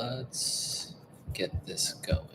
let's get this going.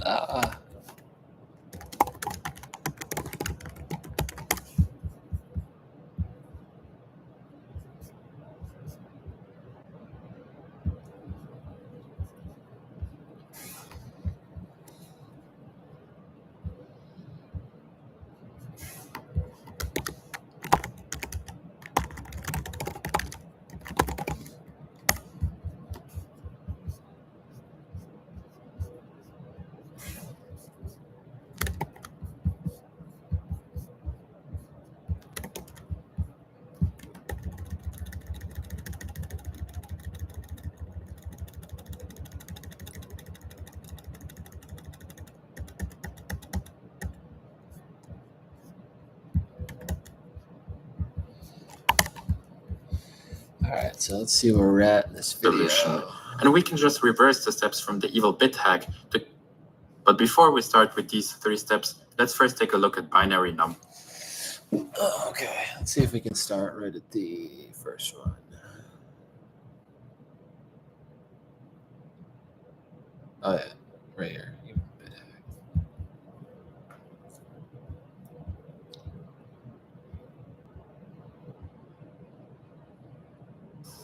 Ah. Alright, so let's see where we're at in this video. Solution. And we can just reverse the steps from the evil bit hack. But before we start with these 3 steps, let's first take a look at binary num. Okay, let's see if we can start right at the first one. Oh yeah, right here.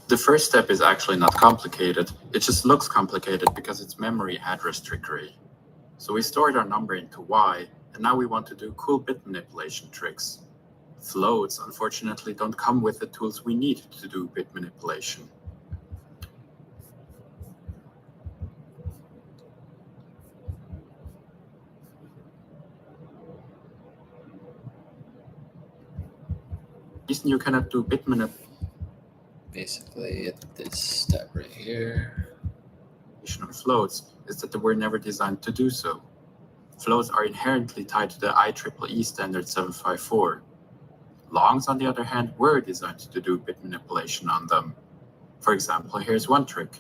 The first step is actually not complicated. It just looks complicated because it's memory address trickery. So we stored our number into Y, and now we want to do cool bit manipulation tricks. Floats, unfortunately, don't come with the tools we need to do bit manipulation. The reason you cannot do bit manipulation Basically at this step right here on floats is that they were never designed to do so. Floats are inherently tied to the IEEE standard 754. Longs, on the other hand, were designed to do bit manipulation on them. For example, here's one trick.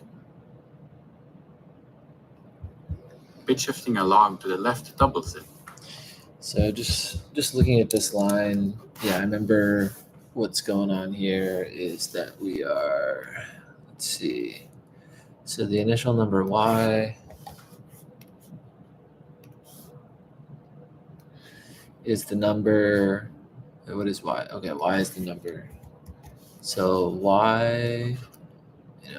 Bit shifting a long to the left doubles it. So just looking at this line, yeah, I remember what's going on here is that we are, let's see, so the initial number Y is the number, what is Y? Okay, Y is the number. So Y,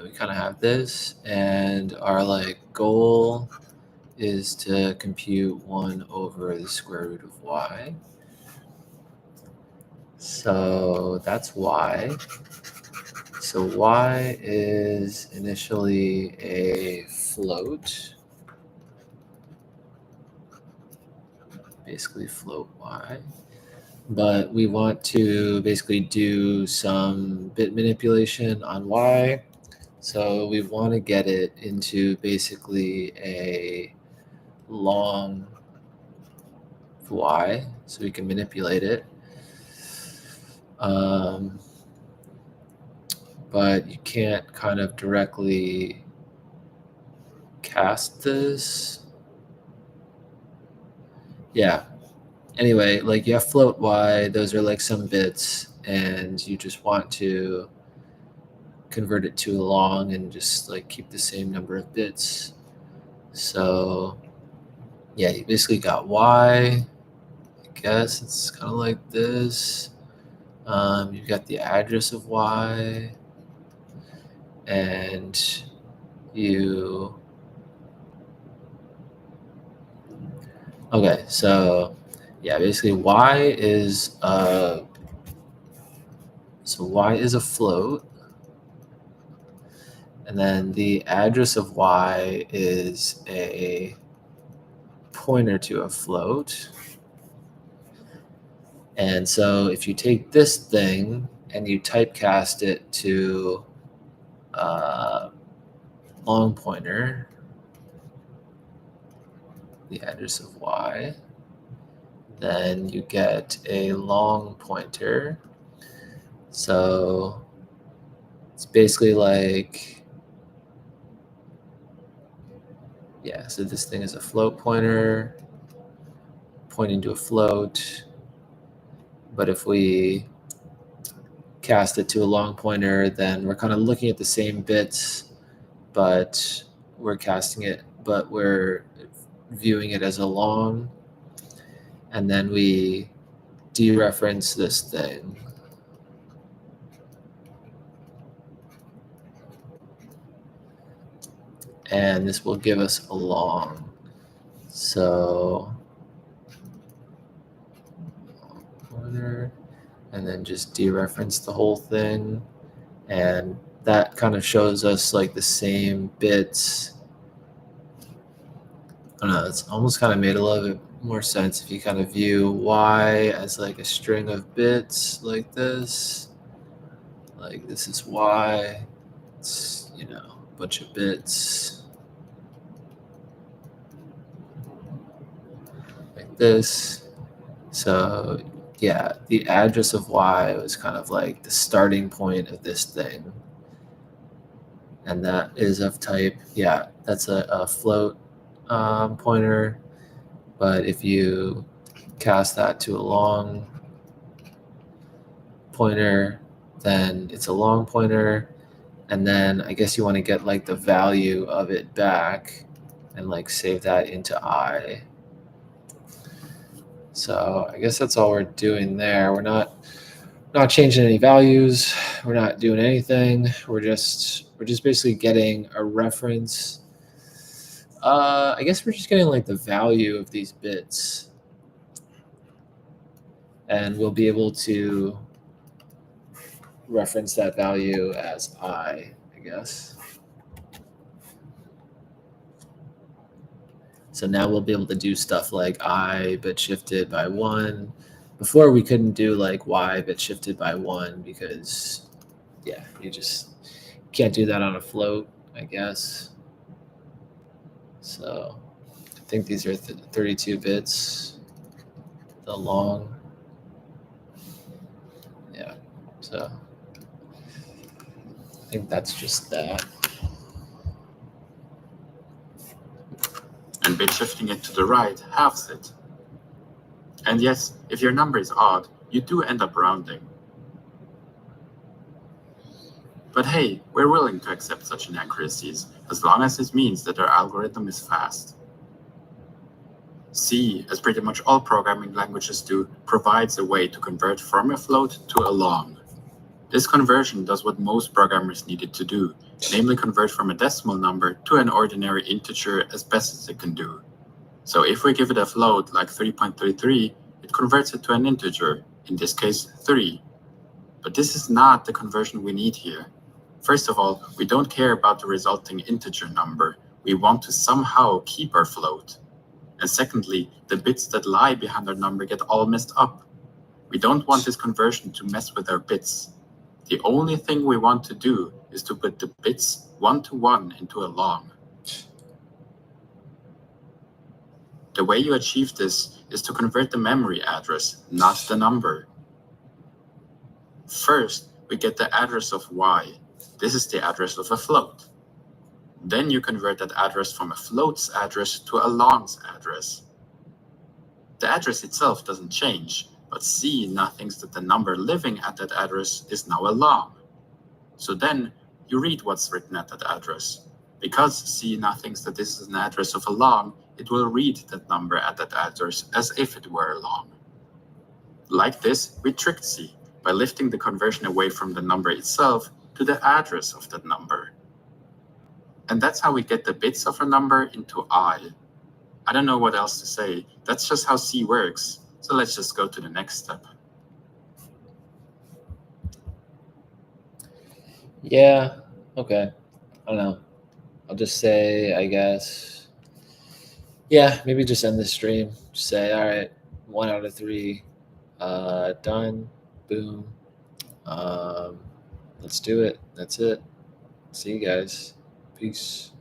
we kind of have this, and our goal is to compute 1 over the square root of Y. So that's Y. So Y is initially a float, basically float Y. But we want to basically do some bit manipulation on Y. So we want to get it into basically a long Y so we can manipulate it. But you can't kind of directly cast this. Yeah. Anyway, you have float Y, those are some bits, and you just want to convert it to a long and just keep the same number of bits. So yeah, you basically got Y. I guess it's kind of like this. You've got the address of Y, and okay, so yeah, basically Y is Y is a float, And then the address of y is a pointer to a float. And so if you take this thing and you typecast it to long pointer, the address of y, then you get a long pointer. So it's basically like, yeah, so this thing is a float pointer pointing to a float. But if we cast it to a long pointer, then we're kind of looking at the same bits, but we're viewing it as a long. And then we dereference this thing. And this will give us a long. So pointer, and then just dereference the whole thing. And that kind of shows us like the same bits. I don't know, it's almost kind of made a little bit more sense if you kind of view y as like a string of bits like this. Like this is y, it's, you know, a bunch of bits like this. So yeah, the address of y was kind of like the starting point of this thing. And that is of type, yeah, that's a float pointer. But if you cast that to a long pointer, then it's a long pointer. And then I guess you want to get like the value of it back and like save that into I. So I guess that's all we're doing there. We're not changing any values. We're not doing anything. We're just basically getting a reference. I guess we're just getting like the value of these bits, and we'll be able to reference that value as I guess. So now we'll be able to do stuff like I bit shifted by 1. Before we couldn't do like y bit shifted by 1 because, yeah, you just can't do that on a float, I guess. So I think these are 32 bits, the long. Yeah, so I think that's just that. And bit shifting it to the right halves it. And yes, if your number is odd, you do end up rounding. But hey, we're willing to accept such inaccuracies, as long as this means that our algorithm is fast. C, as pretty much all programming languages do, provides a way to convert from a float to a long. This conversion does what most programmers need it to do, namely convert from a decimal number to an ordinary integer as best as it can do. So if we give it a float like 3.33, it converts it to an integer, in this case 3. But this is not the conversion we need here. First of all, we don't care about the resulting integer number. We want to somehow keep our float. And secondly, the bits that lie behind our number get all messed up. We don't want this conversion to mess with our bits. The only thing we want to do is to put the bits 1 to 1 into a long. The way you achieve this is to convert the memory address, not the number. First, we get the address of y. This is the address of a float. Then you convert that address from a float's address to a long's address. The address itself doesn't change, but C now thinks that the number living at that address is now a long. So then you read what's written at that address. Because C now thinks that this is an address of a long, it will read that number at that address as if it were a long. Like this, we tricked C by lifting the conversion away from the number itself to the address of that number. And that's how we get the bits of a number into I. I don't know what else to say. That's just how C works. So let's just go to the next step. Yeah, okay. I don't know. I'll just say, I guess, yeah, maybe just end the stream. Just say, all right, 1 out of 3, done, boom. Let's do it. That's it. See you guys. Peace.